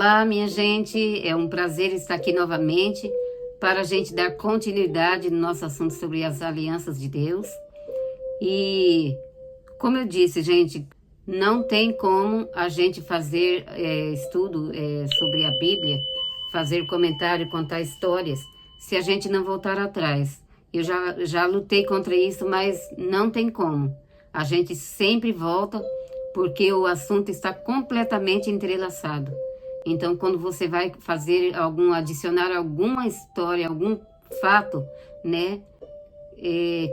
Olá, minha gente, é um prazer estar aqui novamente para a gente dar continuidade no nosso assunto sobre as alianças de Deus. E, como eu disse, gente, não tem como a gente fazer estudo sobre a Bíblia, fazer comentário, contar histórias, se a gente não voltar atrás. Eu já lutei contra isso, mas não tem como. A gente sempre volta porque o assunto está completamente entrelaçado. Então, quando você vai fazer adicionar alguma história, algum fato, né,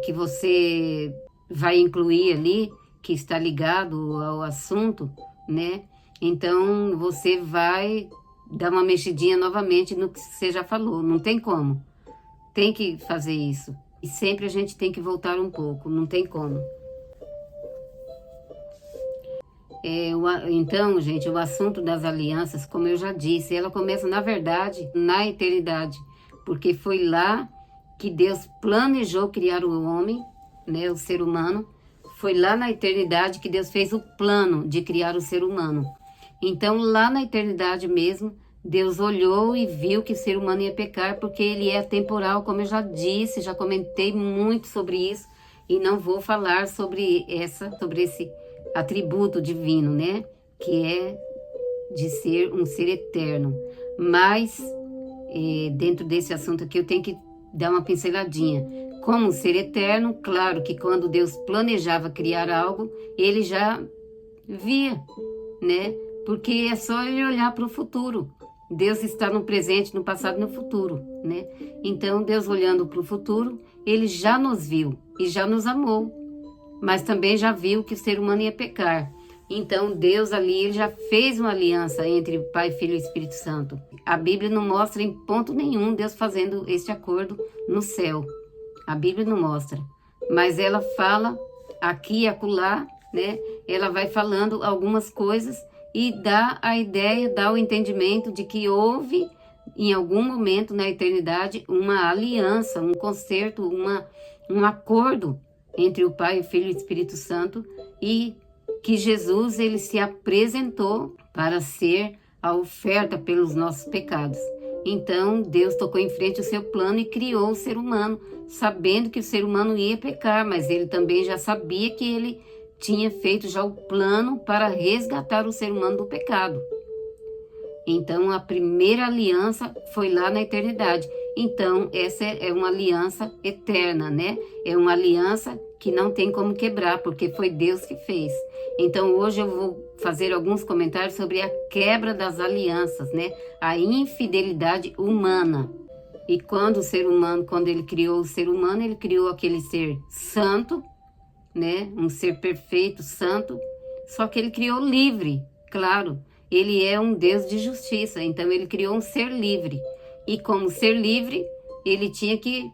que você vai incluir ali, que está ligado ao assunto, né, então você vai dar uma mexidinha novamente no que você já falou, não tem como. Tem que fazer isso. E sempre a gente tem que voltar um pouco, não tem como. Então, gente, o assunto das alianças, como eu já disse, ela começa, na verdade, na eternidade, porque foi lá que Deus planejou criar o homem, né, o ser humano. Foi lá na eternidade que Deus fez o plano de criar o ser humano. Então, lá na eternidade mesmo, Deus olhou e viu que o ser humano ia pecar, porque ele é temporal, como eu já disse, já comentei muito sobre isso, e não vou falar sobre esse atributo divino, né? Que é de ser um ser eterno. Mas, dentro desse assunto aqui, eu tenho que dar uma pinceladinha. Como um ser eterno, claro que quando Deus planejava criar algo, ele já via, né? Porque é só ele olhar para o futuro. Deus está no presente, no passado e no futuro, né? Então, Deus olhando para o futuro, ele já nos viu e já nos amou. Mas também já viu que o ser humano ia pecar. Então, Deus ali ele já fez uma aliança entre o Pai, Filho e Espírito Santo. A Bíblia não mostra em ponto nenhum Deus fazendo este acordo no céu. A Bíblia não mostra. Mas ela fala aqui e acolá, né? Ela vai falando algumas coisas e dá a ideia, dá o entendimento de que houve, em algum momento na eternidade, uma aliança, um concerto, um acordo entre o Pai, o Filho e o Espírito Santo, e que Jesus ele se apresentou para ser a oferta pelos nossos pecados. Então, Deus tocou em frente o seu plano e criou o ser humano, sabendo que o ser humano ia pecar, mas ele também já sabia que ele tinha feito já o plano para resgatar o ser humano do pecado. Então, a primeira aliança foi lá na eternidade. Então, essa é uma aliança eterna, né? É uma aliança que não tem como quebrar, porque foi Deus que fez. Então, hoje eu vou fazer alguns comentários sobre a quebra das alianças, né? A infidelidade humana. E quando o ser humano, quando ele criou o ser humano, ele criou aquele ser santo, né? Um ser perfeito, santo, só que ele criou livre, claro. Ele é um Deus de justiça, então ele criou um ser livre. E como ser livre, ele tinha que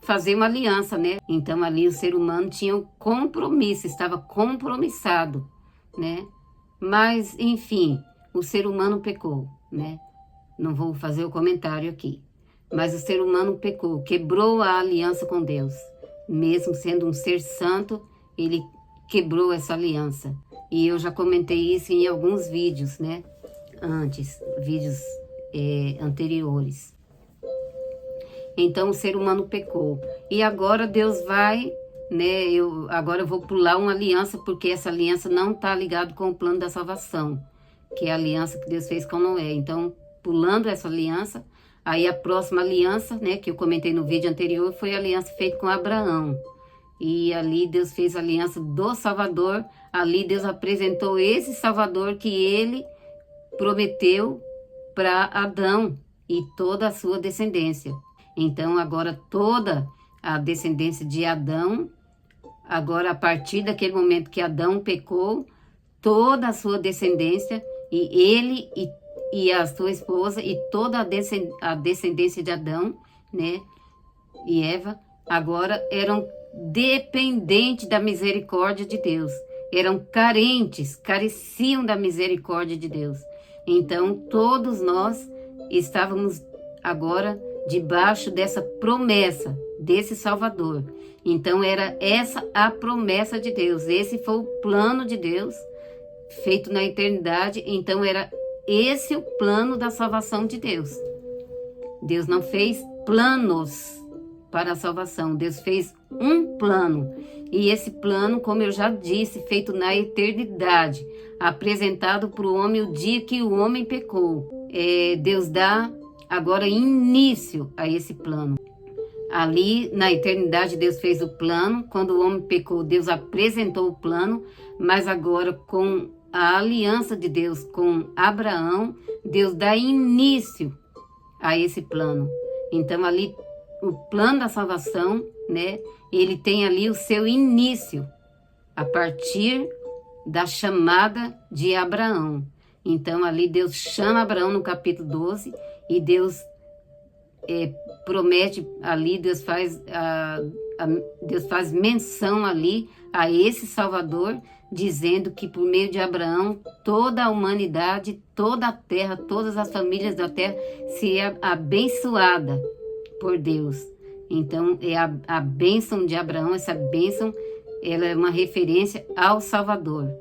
fazer uma aliança, né? Então ali o ser humano tinha um compromisso, estava compromissado, né? Mas, enfim, o ser humano pecou, né? Não vou fazer o comentário aqui. Mas o ser humano pecou, quebrou a aliança com Deus. Mesmo sendo um ser santo, ele quebrou essa aliança. E eu já comentei isso em alguns vídeos, né? Vídeos anteriores. Então o ser humano pecou. E agora Deus vai, né? Agora eu vou pular uma aliança, porque essa aliança não está ligada com o plano da salvação, que é a aliança que Deus fez com Noé. Então, pulando essa aliança, aí a próxima aliança, né? Que eu comentei no vídeo anterior, foi a aliança feita com Abraão. E ali Deus fez a aliança do Salvador. Ali Deus apresentou esse Salvador que ele prometeu para Adão e toda a sua descendência. Então agora toda a descendência de Adão, agora a partir daquele momento que Adão pecou, toda a sua descendência, e ele e a sua esposa e toda a descendência de Adão, né, e Eva, agora eram dependentes da misericórdia de Deus. Eram carentes, careciam da misericórdia de Deus. Então, todos nós estávamos agora debaixo dessa promessa, desse Salvador. Então, era essa a promessa de Deus. Esse foi o plano de Deus, feito na eternidade. Então, era esse é o plano da salvação de Deus. Deus não fez planos para a salvação, Deus fez um plano. E esse plano, como eu já disse, feito na eternidade, apresentado para o homem o dia que o homem pecou. Deus dá agora início a esse plano. Ali, na eternidade, Deus fez o plano. Quando o homem pecou, Deus apresentou o plano. Mas agora, com a aliança de Deus com Abraão, Deus dá início a esse plano. Então, ali, o plano da salvação, né? Ele tem ali o seu início, a partir da chamada de Abraão. Então, ali, Deus chama Abraão no capítulo 12 e Deus promete ali, Deus faz menção ali a esse Salvador, dizendo que por meio de Abraão, toda a humanidade, toda a terra, todas as famílias da terra seria abençoada por Deus. Então, a bênção de Abraão, essa bênção, ela é uma referência ao Salvador.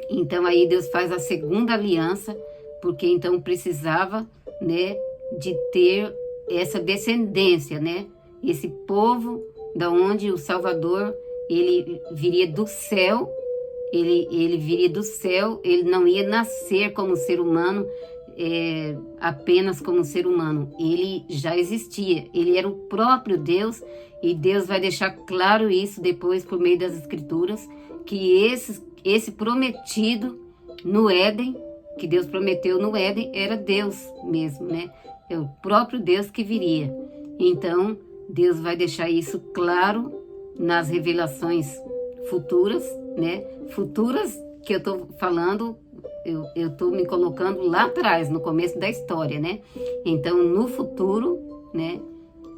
Então, aí Deus faz a segunda aliança, porque então precisava, né, de ter essa descendência, né? Esse povo da onde o Salvador, ele viria do céu, ele viria do céu, ele não ia nascer como ser humano, apenas como ser humano. Ele já existia, ele era o próprio Deus, e Deus vai deixar claro isso depois por meio das Escrituras, que esse prometido no Éden, que Deus prometeu no Éden, era Deus mesmo, né? É o próprio Deus que viria. Então, Deus vai deixar isso claro nas revelações futuras, né? Futuras que eu estou falando, eu estou me colocando lá atrás, no começo da história, né? Então, no futuro, né?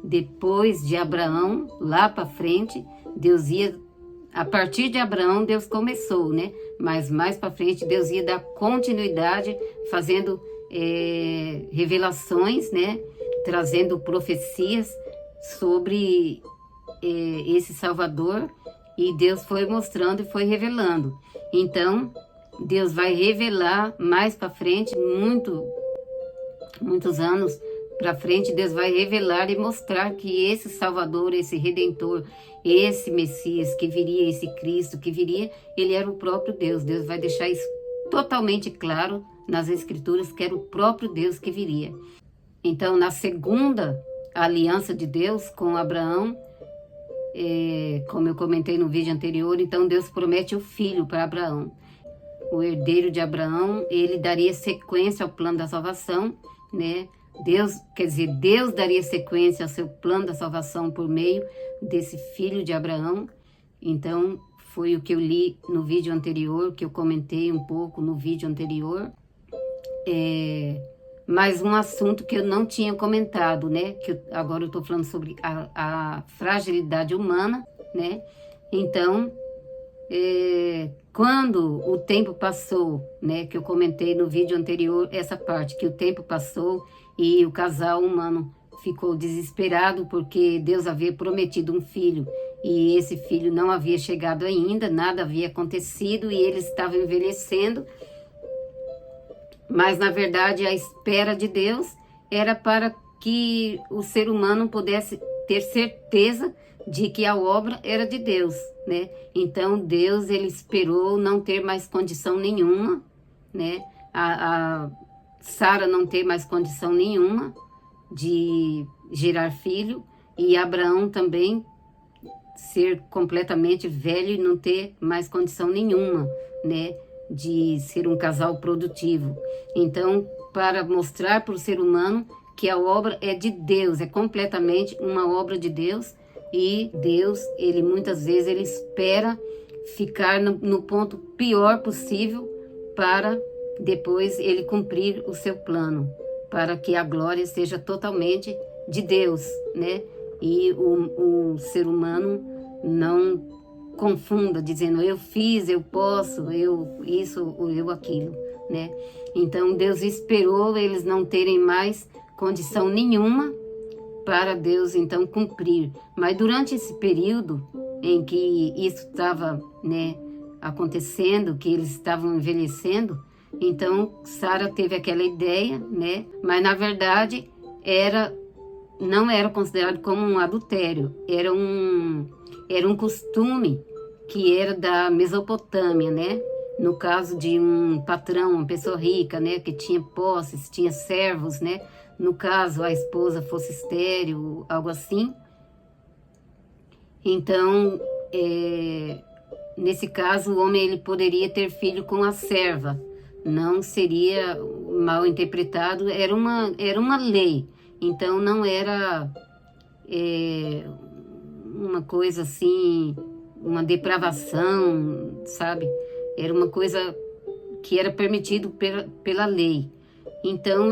Depois de Abraão, lá para frente, Deus ia... A partir de Abraão, Deus começou, né? Mas mais para frente, Deus ia dar continuidade, fazendo revelações, né? Trazendo profecias sobre esse Salvador, e Deus foi mostrando e foi revelando. Então, Deus vai revelar mais para frente, muitos anos para frente, Deus vai revelar e mostrar que esse Salvador, esse Redentor, esse Messias que viria, esse Cristo que viria, ele era o próprio Deus. Deus vai deixar isso totalmente claro nas Escrituras, que era o próprio Deus que viria. Então, na segunda aliança de Deus com Abraão, como eu comentei no vídeo anterior, então Deus promete o filho para Abraão. O herdeiro de Abraão, ele daria sequência ao plano da salvação, né? Deus daria sequência ao seu plano da salvação por meio desse filho de Abraão. Então, foi o que eu li no vídeo anterior, que eu comentei um pouco no vídeo anterior. Mais um assunto que eu não tinha comentado, né? Agora eu estou falando sobre a fragilidade humana, né? Então, quando o tempo passou, né? Que eu comentei no vídeo anterior, essa parte, que o tempo passou e o casal humano ficou desesperado porque Deus havia prometido um filho e esse filho não havia chegado ainda, nada havia acontecido e eles estavam envelhecendo. Mas, na verdade, a espera de Deus era para que o ser humano pudesse ter certeza de que a obra era de Deus, né? Então, Deus, ele esperou não ter mais condição nenhuma, né? A Sara não ter mais condição nenhuma de gerar filho, e Abraão também ser completamente velho e não ter mais condição nenhuma, né? De ser um casal produtivo. Então, para mostrar para o ser humano que a obra é de Deus, é completamente uma obra de Deus, e Deus, ele muitas vezes, ele espera ficar no ponto pior possível para depois ele cumprir o seu plano, para que a glória seja totalmente de Deus, né? E o ser humano não confunda, dizendo eu fiz, eu posso, eu isso ou eu aquilo, né? Então Deus esperou eles não terem mais condição nenhuma para Deus então cumprir. Mas durante esse período em que isso estava, né, acontecendo, que eles estavam envelhecendo, Então, Sara teve aquela ideia, né? Mas, na verdade, não era considerado como um adultério. Era um costume que era da Mesopotâmia, né? No caso de um patrão, uma pessoa rica, né? Que tinha posses, tinha servos, né? No caso, a esposa fosse estéril, algo assim. Então, nesse caso, o homem ele poderia ter filho com a serva. Não seria mal interpretado, era uma lei. Então, não era uma coisa assim, uma depravação, sabe? Era uma coisa que era permitido pela lei. Então,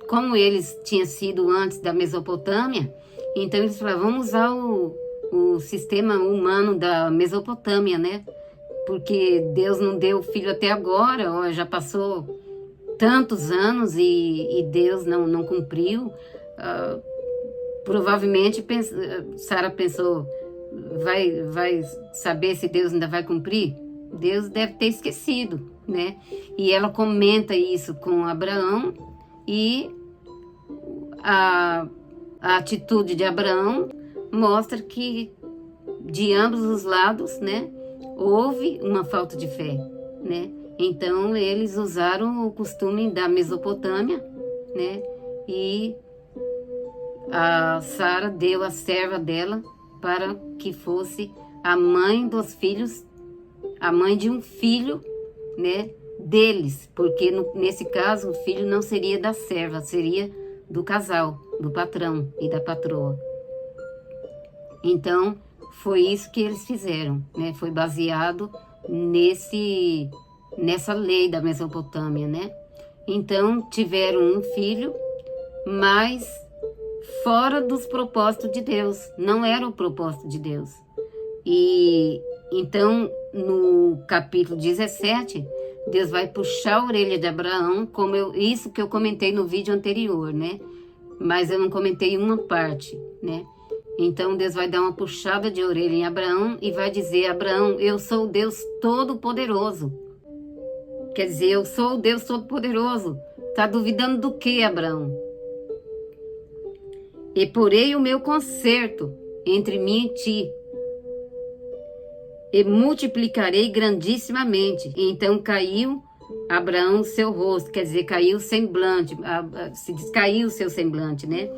como eles tinham sido antes da Mesopotâmia, então eles falaram, vamos usar o sistema humano da Mesopotâmia, né? Porque Deus não deu filho até agora, ó, já passou tantos anos e Deus não cumpriu. Provavelmente Sara pensou, vai saber se Deus ainda vai cumprir? Deus deve ter esquecido, né? E ela comenta isso com Abraão e a atitude de Abraão mostra que de ambos os lados, né, houve uma falta de fé, né? Então eles usaram o costume da Mesopotâmia, né? E a Sara deu a serva dela para que fosse a mãe dos filhos, a mãe de um filho, né, deles, porque nesse caso o filho não seria da serva, seria do casal, do patrão e da patroa. Então, foi isso que eles fizeram, né? Foi baseado nessa lei da Mesopotâmia, né? Então, tiveram um filho, mas fora dos propósitos de Deus. Não era o propósito de Deus. E então, no capítulo 17, Deus vai puxar a orelha de Abraão, isso que eu comentei no vídeo anterior, né? Mas eu não comentei uma parte, né? Então, Deus vai dar uma puxada de orelha em Abraão e vai dizer, Abraão, eu sou o Deus Todo-Poderoso. Quer dizer, eu sou o Deus Todo-Poderoso. Tá duvidando do que, Abraão? E porei o meu concerto entre mim e ti, e multiplicarei grandissimamente. Então caiu Abraão o seu rosto, quer dizer, caiu o semblante, se descaiu o seu semblante, né?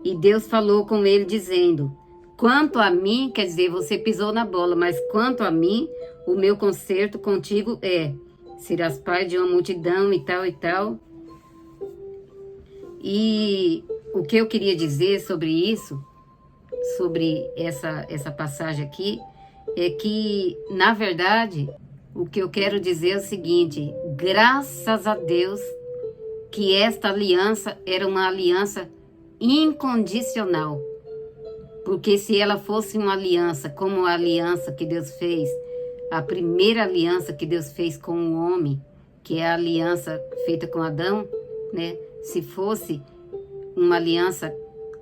E Deus falou com ele dizendo, quanto a mim, quer dizer, você pisou na bola, mas quanto a mim, o meu concerto contigo serás pai de uma multidão e tal e tal. E o que eu queria dizer sobre isso, sobre essa passagem aqui, é que, na verdade, o que eu quero dizer é o seguinte, graças a Deus que esta aliança era uma aliança incondicional. Porque se ela fosse uma aliança como a aliança que Deus fez, a primeira aliança que Deus fez com o homem, que é a aliança feita com Adão, né? Se fosse uma aliança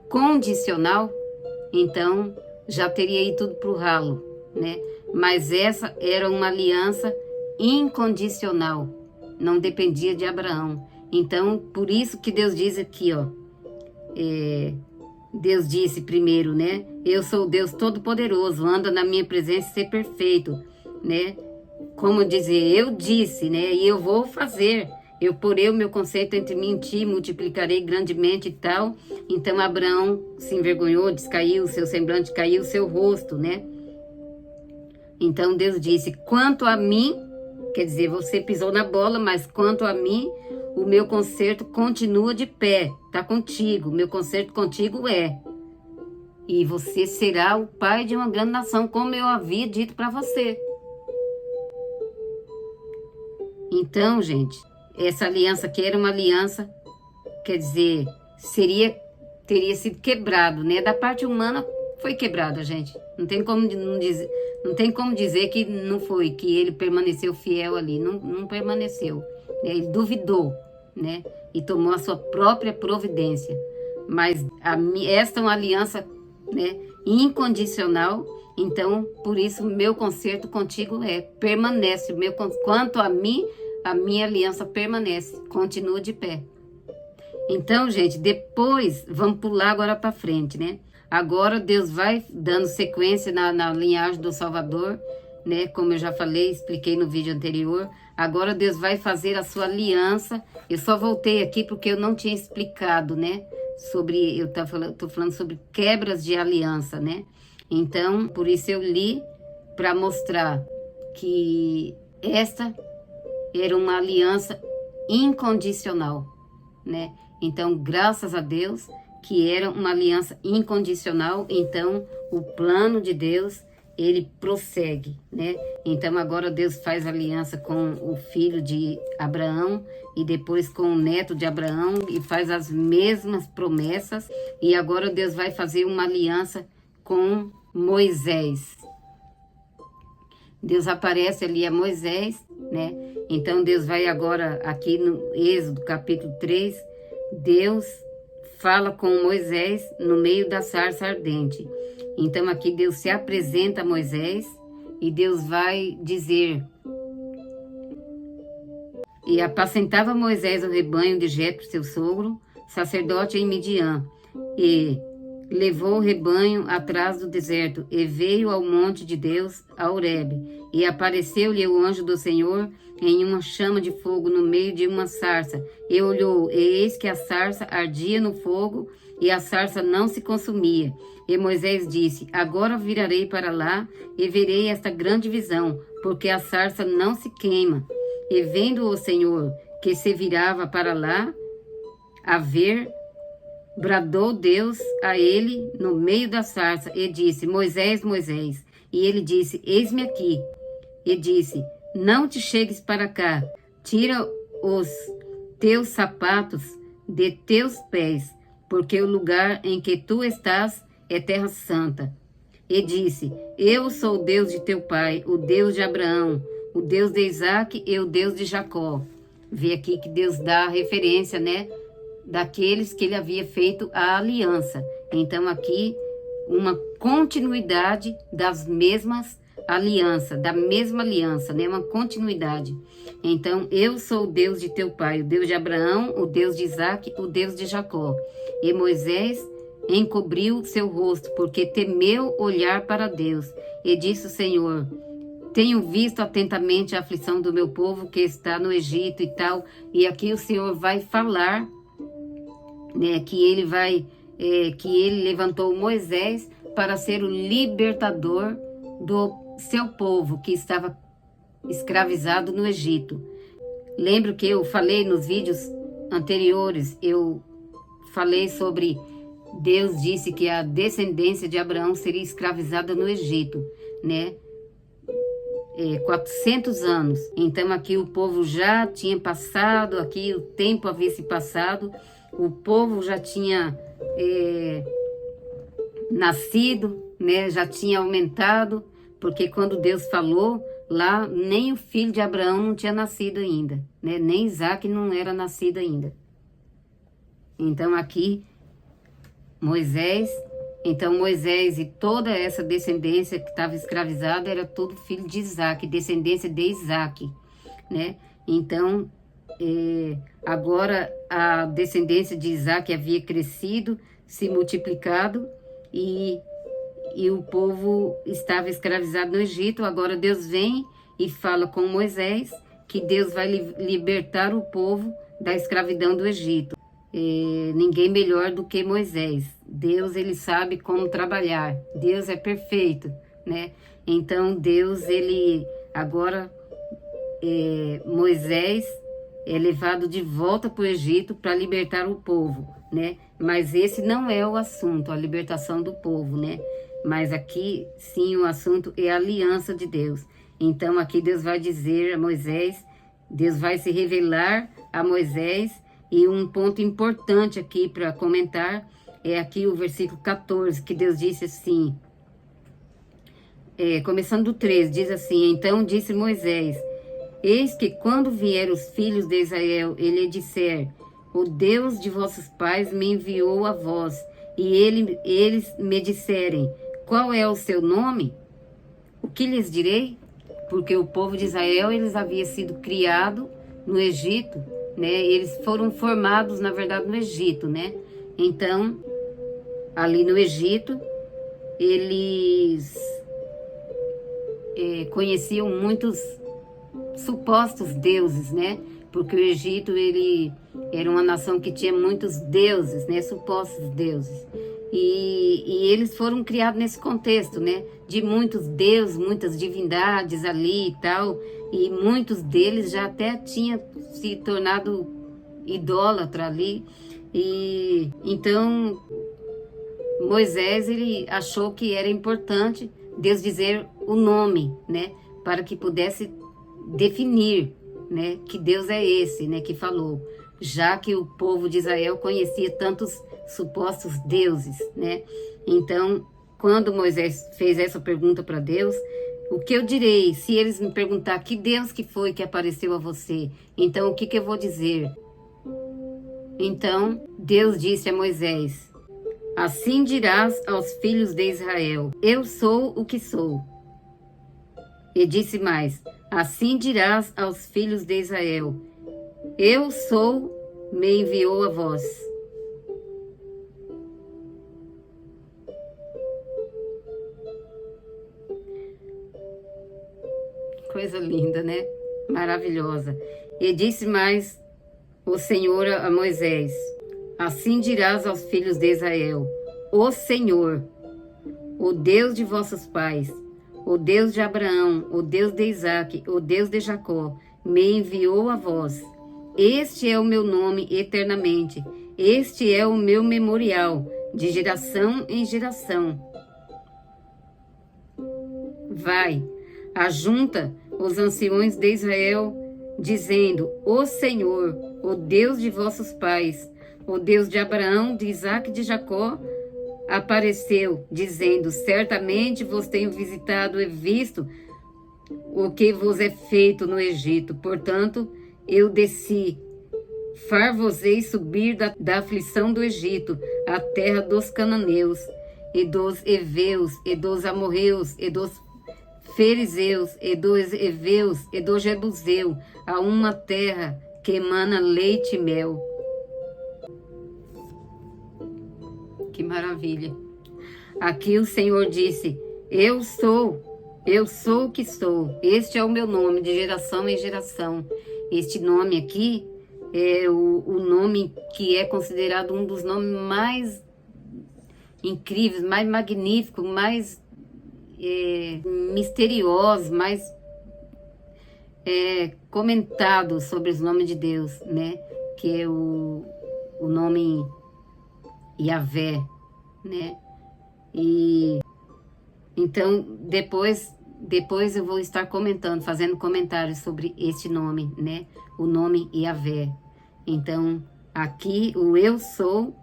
condicional, então já teria ido tudo para o ralo, né? Mas essa era uma aliança incondicional, não dependia de Abraão. Então, por isso que Deus diz aqui, ó, Deus disse primeiro, né? Eu sou o Deus Todo-Poderoso, anda na minha presença e ser perfeito, né? Como dizer, eu disse, né? E eu vou fazer. Eu porei o meu conceito entre mim e ti, multiplicarei grandemente e tal. Então Abraão se envergonhou, descaiu o seu semblante, caiu o seu rosto, né? Então Deus disse, quanto a mim, quer dizer, você pisou na bola, mas quanto a mim, o meu concerto continua de pé, tá contigo, meu concerto contigo e você será o pai de uma grande nação, como eu havia dito para você. Então, gente, essa aliança aqui era uma aliança, quer dizer, teria sido quebrado, né? Da parte humana foi quebrada, gente. Não tem como dizer que não foi, que ele permaneceu fiel ali. Não permaneceu, né? Ele duvidou, né? E tomou a sua própria providência. Mas esta é uma aliança, né, incondicional. Então, por isso, meu concerto contigo permanece. Quanto a mim, a minha aliança permanece, continua de pé. Então, gente, depois, vamos pular agora para frente, né? Agora Deus vai dando sequência na linhagem do Salvador, né? Como eu já falei, expliquei no vídeo anterior. Agora Deus vai fazer a sua aliança. Eu só voltei aqui porque eu não tinha explicado, né? Tô falando sobre quebras de aliança, né? Então, por isso eu li para mostrar que esta era uma aliança incondicional, né? Então, graças a Deus que era uma aliança incondicional, então o plano de Deus, ele prossegue, né? Então agora Deus faz aliança com o filho de Abraão e depois com o neto de Abraão e faz as mesmas promessas, e agora Deus vai fazer uma aliança com Moisés. Deus aparece ali a Moisés, né? Então Deus vai agora aqui no Êxodo capítulo 3, Deus fala com Moisés no meio da sarça ardente. Então aqui Deus se apresenta a Moisés e Deus vai dizer: e apacentava Moisés o rebanho de Jetro, seu sogro, sacerdote em Midian, e levou o rebanho atrás do deserto, e veio ao monte de Deus, a Horebe, e apareceu-lhe o anjo do Senhor em uma chama de fogo no meio de uma sarça, e olhou, e eis que a sarça ardia no fogo, e a sarça não se consumia. E Moisés disse: agora virarei para lá, e verei esta grande visão, porque a sarça não se queima. E vendo o Senhor que se virava para lá, a ver, bradou Deus a ele no meio da sarça, e disse: Moisés, Moisés. E ele disse: eis-me aqui. E disse: não te chegues para cá, tira os teus sapatos de teus pés, porque o lugar em que tu estás é terra santa. E disse: eu sou o Deus de teu pai, o Deus de Abraão, o Deus de Isaque e o Deus de Jacó. Vê aqui que Deus dá a referência, né? Daqueles que ele havia feito a aliança. Então aqui uma continuidade das mesmas alianças, da mesma aliança, né? Uma continuidade. Então, eu sou o Deus de teu pai, o Deus de Abraão, o Deus de Isaque, o Deus de Jacó. E Moisés encobriu seu rosto, porque temeu olhar para Deus. E disse o Senhor: tenho visto atentamente a aflição do meu povo que está no Egito e tal. E aqui o Senhor vai falar, né, que ele levantou Moisés para ser o libertador do seu povo que estava escravizado no Egito. Lembro que eu falei nos vídeos anteriores, eu falei sobre Deus disse que a descendência de Abraão seria escravizada no Egito, né? 400 anos. Então aqui o povo já tinha passado, aqui o tempo havia se passado, o povo já tinha nascido, né? Já tinha aumentado, porque quando Deus falou lá, nem o filho de Abraão não tinha nascido ainda, né? Nem Isaque não era nascido ainda. Então aqui Moisés e toda essa descendência que estava escravizada era todo filho de Isaque, descendência de Isaque, né? Então, agora a descendência de Isaque havia crescido, se multiplicado e o povo estava escravizado no Egito. Agora Deus vem e fala com Moisés que Deus vai libertar o povo da escravidão do Egito. Ninguém melhor do que Moisés. Deus, ele sabe como trabalhar. Deus é perfeito, né? Então Deus, ele agora Moisés é levado de volta para o Egito para libertar o povo, né? Mas esse não é o assunto, a libertação do povo, né? Mas aqui sim o assunto é a aliança de Deus. Então aqui Deus vai dizer a Moisés, Deus vai se revelar a Moisés. E um ponto importante aqui para comentar é aqui o versículo 14, que Deus disse assim, começando do 13, diz assim: então disse Moisés: eis que quando vier os filhos de Israel, ele disser: o Deus de vossos pais me enviou a vós, e eles me disserem: qual é o seu nome? O que lhes direi? Porque o povo de Israel, eles havia sido criado no Egito, né? Eles foram formados, na verdade, no Egito, né? Então, ali no Egito, eles conheciam muitos supostos deuses, né? Porque o Egito, ele era uma nação que tinha muitos deuses, né? Supostos deuses. E eles foram criados nesse contexto, né? De muitos deuses, muitas divindades ali e tal. E muitos deles já até tinham se tornado idólatra ali. E então Moisés, ele achou que era importante Deus dizer o nome, né? Para que pudesse definir, né? Que Deus é esse, né? Que falou. Já que o povo de Israel conhecia tantos supostos deuses, né? Então, quando Moisés fez essa pergunta para Deus, o que eu direi se eles me perguntar que Deus que foi que apareceu a você? Então, o que eu vou dizer? Então, Deus disse a Moisés: assim dirás aos filhos de Israel: eu sou o que sou. E disse mais: assim dirás aos filhos de Israel: eu sou, me enviou a vós. Coisa linda, né? Maravilhosa. E disse mais o Senhor a Moisés: assim dirás aos filhos de Israel: o Senhor, o Deus de vossos pais, o Deus de Abraão, o Deus de Isaque, o Deus de Jacó, me enviou a vós. Este é o meu nome eternamente, este é o meu memorial, de geração em geração. Vai, ajunta os anciões de Israel, dizendo: o Senhor, o Deus de vossos pais, o Deus de Abraão, de Isaque e de Jacó, apareceu, dizendo: certamente vos tenho visitado e visto o que vos é feito no Egito. Portanto, eu desci, far-vos-ei subir da aflição do Egito, a terra dos cananeus, e dos heveus, e dos amorreus, e dos fariseus, e dos heveus, e do jebuseu, a uma terra que emana leite e mel. Que maravilha! Aqui o Senhor disse: eu sou o que sou. Este é o meu nome, de geração em geração. Este nome aqui é o nome que é considerado um dos nomes mais incríveis, mais magníficos, mais misteriosos, mais comentados sobre os nomes de Deus, né? Que é o nome Yahvé, né? E então depois eu vou estar comentando, fazendo comentários sobre este nome, né? O nome Yahvé. Então aqui o eu sou,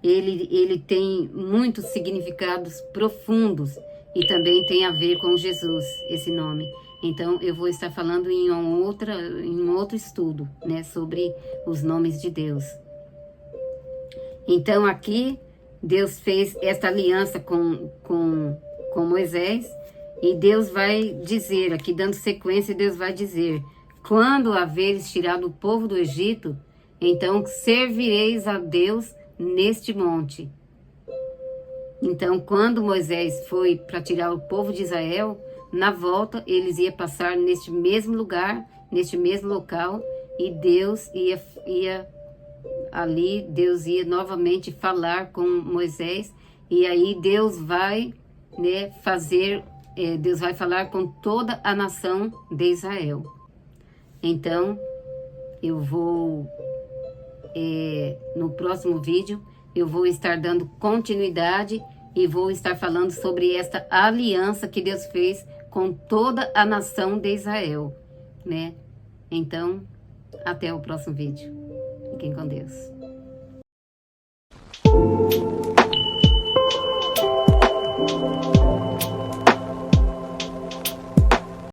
ele tem muitos significados profundos e também tem a ver com Jesus, esse nome. Então eu vou estar falando em um outro estudo, né? Sobre os nomes de Deus. Então aqui Deus fez esta aliança com Moisés, e Deus vai dizer, aqui dando sequência, Deus vai dizer: quando haveres tirado o povo do Egito, então servireis a Deus neste monte. Então quando Moisés foi para tirar o povo de Israel, na volta eles iam passar neste mesmo lugar, neste mesmo local, e Deus ia ali, Deus ia novamente falar com Moisés, e aí Deus vai, né, Deus vai falar com toda a nação de Israel. Então, eu vou, no próximo vídeo, eu vou estar dando continuidade e vou estar falando sobre esta aliança que Deus fez com toda a nação de Israel, né? Então, até o próximo vídeo. Fiquem com Deus.